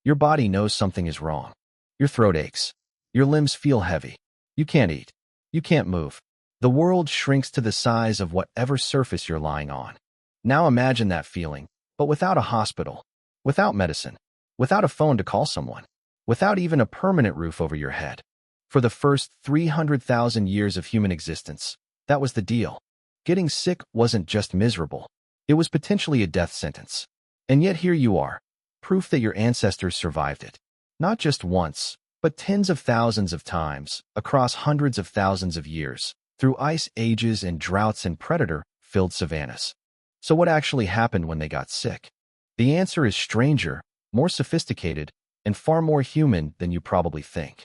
Your body knows something is wrong. Your throat aches. Your limbs feel heavy. You can't eat. You can't move. The world shrinks to the size of whatever surface you're lying on. Now imagine that feeling, but without a hospital, without medicine, without a phone to call someone, without even a permanent roof over your head. For the first 300,000 years of human existence, that was the deal. Getting sick wasn't just miserable. It was potentially a death sentence. And yet here you are, proof that your ancestors survived it. Not just once, but tens of thousands of times, across hundreds of thousands of years, through ice ages and droughts and predator-filled savannas. So what actually happened when they got sick? The answer is stranger, more sophisticated, and far more human than you probably think.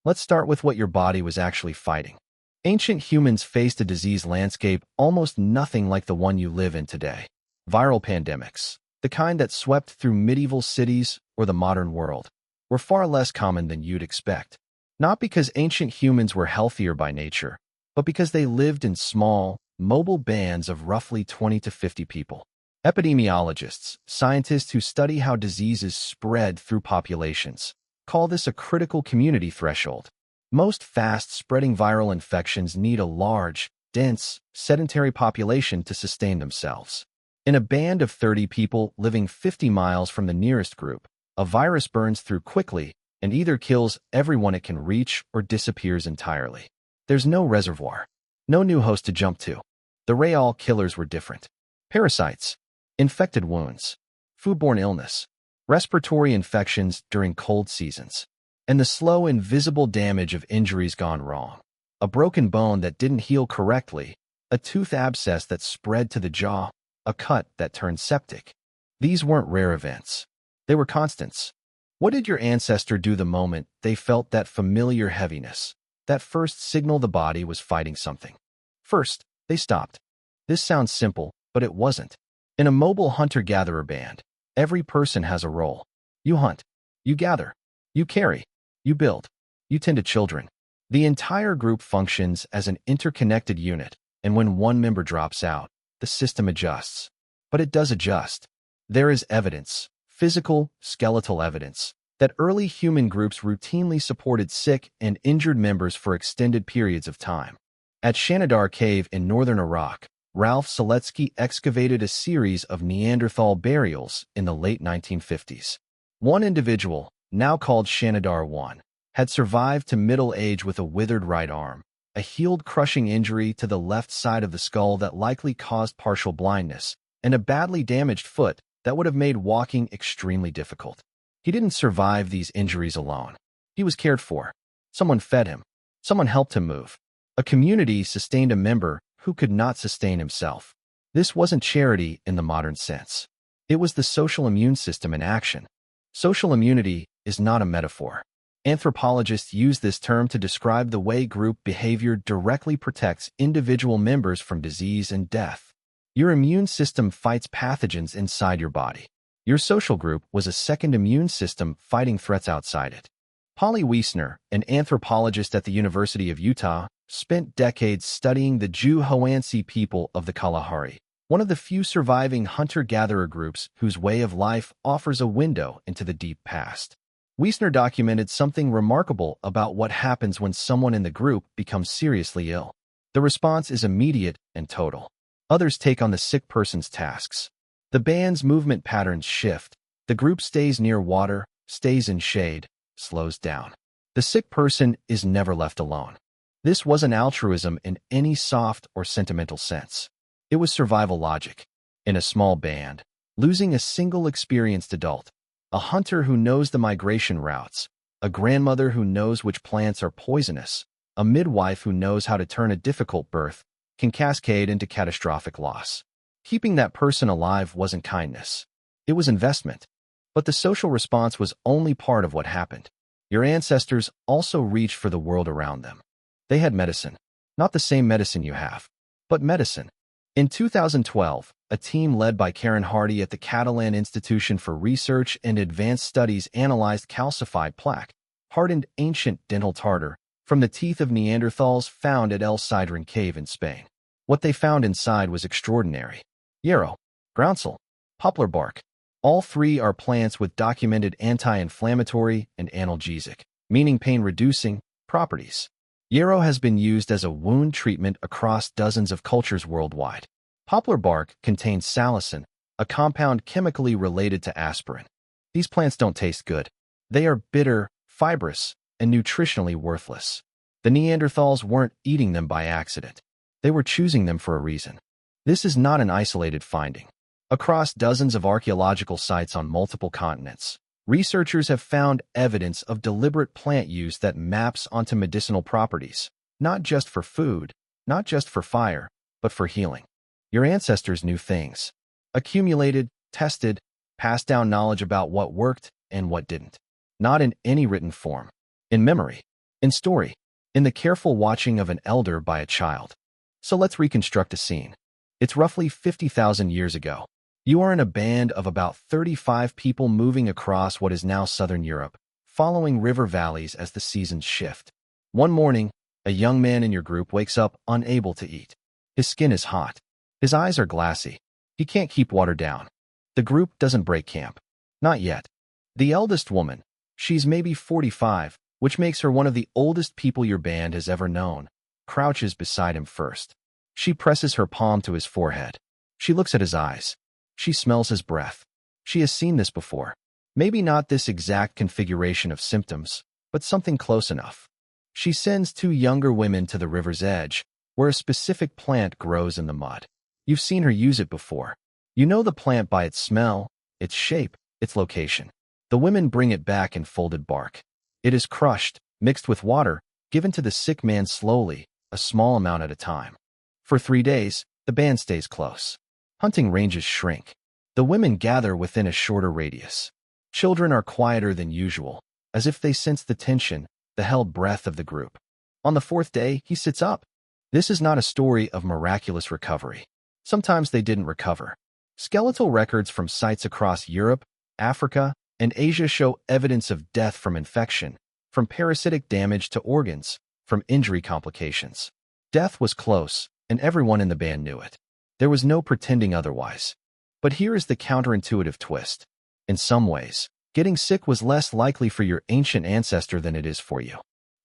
Let's start with what your body was actually fighting. Ancient humans faced a disease landscape almost nothing like the one you live in today. Viral pandemics, the kind that swept through medieval cities or the modern world, were far less common than you'd expect. Not because ancient humans were healthier by nature, but because they lived in small, mobile bands of roughly 20 to 50 people. Epidemiologists, scientists who study how diseases spread through populations, call this a critical community threshold. Most fast-spreading viral infections need a large, dense, sedentary population to sustain themselves. In a band of 30 people living 50 miles from the nearest group, a virus burns through quickly and either kills everyone it can reach or disappears entirely. There's no reservoir, no new host to jump to. The real killers were different. Parasites, infected wounds, foodborne illness, respiratory infections during cold seasons, and the slow, invisible damage of injuries gone wrong. A broken bone that didn't heal correctly, a tooth abscess that spread to the jaw, a cut that turned septic. These weren't rare events. They were constants. What did your ancestor do the moment they felt that familiar heaviness, that first signal the body was fighting something? First, they stopped. This sounds simple, but it wasn't. In a mobile hunter-gatherer band, every person has a role. You hunt. You gather. You carry. You build. You tend to children. The entire group functions as an interconnected unit, and when one member drops out, the system adjusts. But it does adjust. There is evidence, physical, skeletal evidence, that early human groups routinely supported sick and injured members for extended periods of time. At Shanidar Cave in northern Iraq, Ralph Seletsky excavated a series of Neanderthal burials in the late 1950s. One individual, now called Shanidar I, had survived to middle age with a withered right arm, a healed crushing injury to the left side of the skull that likely caused partial blindness, and a badly damaged foot that would have made walking extremely difficult. He didn't survive these injuries alone. He was cared for. Someone fed him. Someone helped him move. A community sustained a member who could not sustain himself. This wasn't charity in the modern sense. It was the social immune system in action. Social immunity is not a metaphor. Anthropologists use this term to describe the way group behavior directly protects individual members from disease and death. Your immune system fights pathogens inside your body. Your social group was a second immune system fighting threats outside it. Polly Wiesner, an anthropologist at the University of Utah, spent decades studying the Jew-Hoansi people of the Kalahari, one of the few surviving hunter-gatherer groups whose way of life offers a window into the deep past. Wiesner documented something remarkable about what happens when someone in the group becomes seriously ill. The response is immediate and total. Others take on the sick person's tasks. The band's movement patterns shift. The group stays near water, stays in shade, slows down. The sick person is never left alone. This wasn't altruism in any soft or sentimental sense. It was survival logic. In a small band, losing a single experienced adult, a hunter who knows the migration routes, a grandmother who knows which plants are poisonous, a midwife who knows how to turn a difficult birth, can cascade into catastrophic loss. Keeping that person alive wasn't kindness. It was investment. But the social response was only part of what happened. Your ancestors also reached for the world around them. They had medicine. Not the same medicine you have, but medicine. In 2012, a team led by Karen Hardy at the Catalan Institution for Research and Advanced Studies analyzed calcified plaque, hardened ancient dental tartar, from the teeth of Neanderthals found at El Sidrón Cave in Spain. What they found inside was extraordinary. Yarrow, groundsel, poplar bark, All three are plants with documented anti-inflammatory and analgesic, meaning pain-reducing, properties. Yarrow has been used as a wound treatment across dozens of cultures worldwide. Poplar bark contains salicin, a compound chemically related to aspirin. These plants don't taste good. They are bitter, fibrous, and nutritionally worthless. The Neanderthals weren't eating them by accident. They were choosing them for a reason. This is not an isolated finding. Across dozens of archaeological sites on multiple continents, researchers have found evidence of deliberate plant use that maps onto medicinal properties, not just for food, not just for fire, but for healing. Your ancestors knew things. Accumulated, tested, passed down knowledge about what worked and what didn't. Not in any written form. In memory. In story. In the careful watching of an elder by a child. So let's reconstruct a scene. It's roughly 50,000 years ago. You are in a band of about 35 people moving across what is now southern Europe, following river valleys as the seasons shift. One morning, a young man in your group wakes up unable to eat. His skin is hot. His eyes are glassy. He can't keep water down. The group doesn't break camp. Not yet. The eldest woman, she's maybe 45, which makes her one of the oldest people your band has ever known, crouches beside him first. She presses her palm to his forehead. She looks at his eyes. She smells his breath. She has seen this before. Maybe not this exact configuration of symptoms, but something close enough. She sends two younger women to the river's edge, where a specific plant grows in the mud. You've seen her use it before. You know the plant by its smell, its shape, its location. The women bring it back in folded bark. It is crushed, mixed with water, given to the sick man slowly, a small amount at a time. For 3 days, the band stays close. Hunting ranges shrink. The women gather within a shorter radius. Children are quieter than usual, as if they sense the tension, the held breath of the group. On the 4th day, he sits up. This is not a story of miraculous recovery. Sometimes they didn't recover. Skeletal records from sites across Europe, Africa, and Asia show evidence of death from infection, from parasitic damage to organs, from injury complications. Death was close, and everyone in the band knew it. There was no pretending otherwise. But here is the counterintuitive twist. In some ways, getting sick was less likely for your ancient ancestor than it is for you.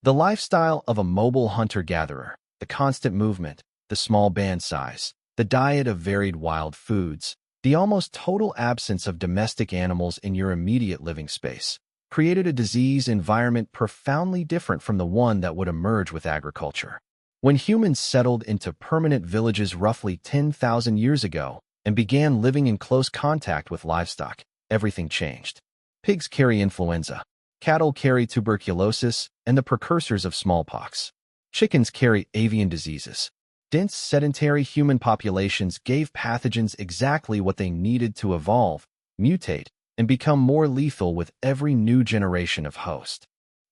The lifestyle of a mobile hunter-gatherer, the constant movement, the small band size, the diet of varied wild foods, the almost total absence of domestic animals in your immediate living space, created a disease environment profoundly different from the one that would emerge with agriculture. When humans settled into permanent villages roughly 10,000 years ago and began living in close contact with livestock, everything changed. Pigs carry influenza. Cattle carry tuberculosis and the precursors of smallpox. Chickens carry avian diseases. Dense sedentary human populations gave pathogens exactly what they needed to evolve, mutate, and become more lethal with every new generation of host.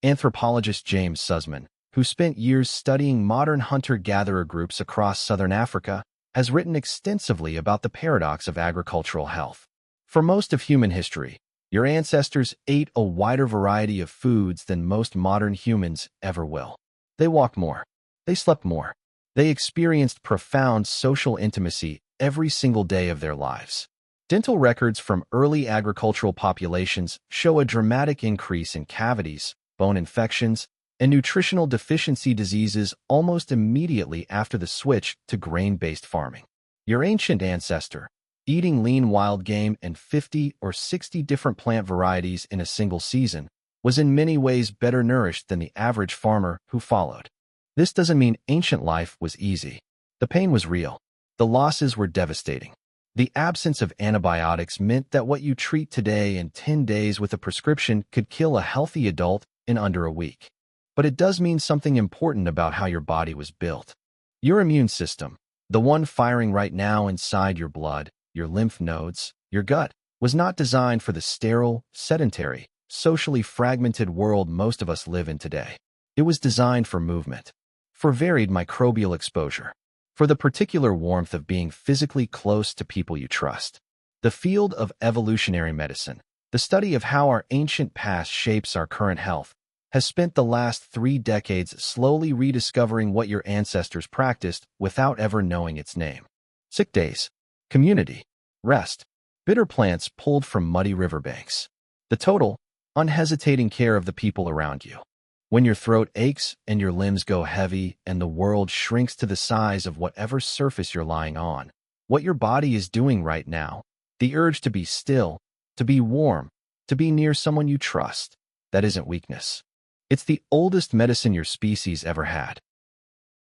Anthropologist James Sussman, who spent years studying modern hunter-gatherer groups across southern Africa, has written extensively about the paradox of agricultural health. For most of human history, your ancestors ate a wider variety of foods than most modern humans ever will. They walked more. They slept more. They experienced profound social intimacy every single day of their lives. Dental records from early agricultural populations show a dramatic increase in cavities, bone infections, and nutritional deficiency diseases almost immediately after the switch to grain-based farming. Your ancient ancestor, eating lean wild game and 50 or 60 different plant varieties in a single season, was in many ways better nourished than the average farmer who followed. This doesn't mean ancient life was easy. The pain was real. The losses were devastating. The absence of antibiotics meant that what you treat today in 10 days with a prescription could kill a healthy adult in under a week. But it does mean something important about how your body was built. Your immune system, the one firing right now inside your blood, your lymph nodes, your gut, was not designed for the sterile, sedentary, socially fragmented world most of us live in today. It was designed for movement, for varied microbial exposure, for the particular warmth of being physically close to people you trust. The field of evolutionary medicine, the study of how our ancient past shapes our current health, has spent the last 3 decades slowly rediscovering what your ancestors practiced without ever knowing its name. Sick days, community, rest, Bitter plants pulled from muddy riverbanks. The total, unhesitating care of the people around you. When your throat aches and your limbs go heavy and the world shrinks to the size of whatever surface you're lying on, what your body is doing right now, the urge to be still, to be warm, to be near someone you trust, that isn't weakness. It's the oldest medicine your species ever had.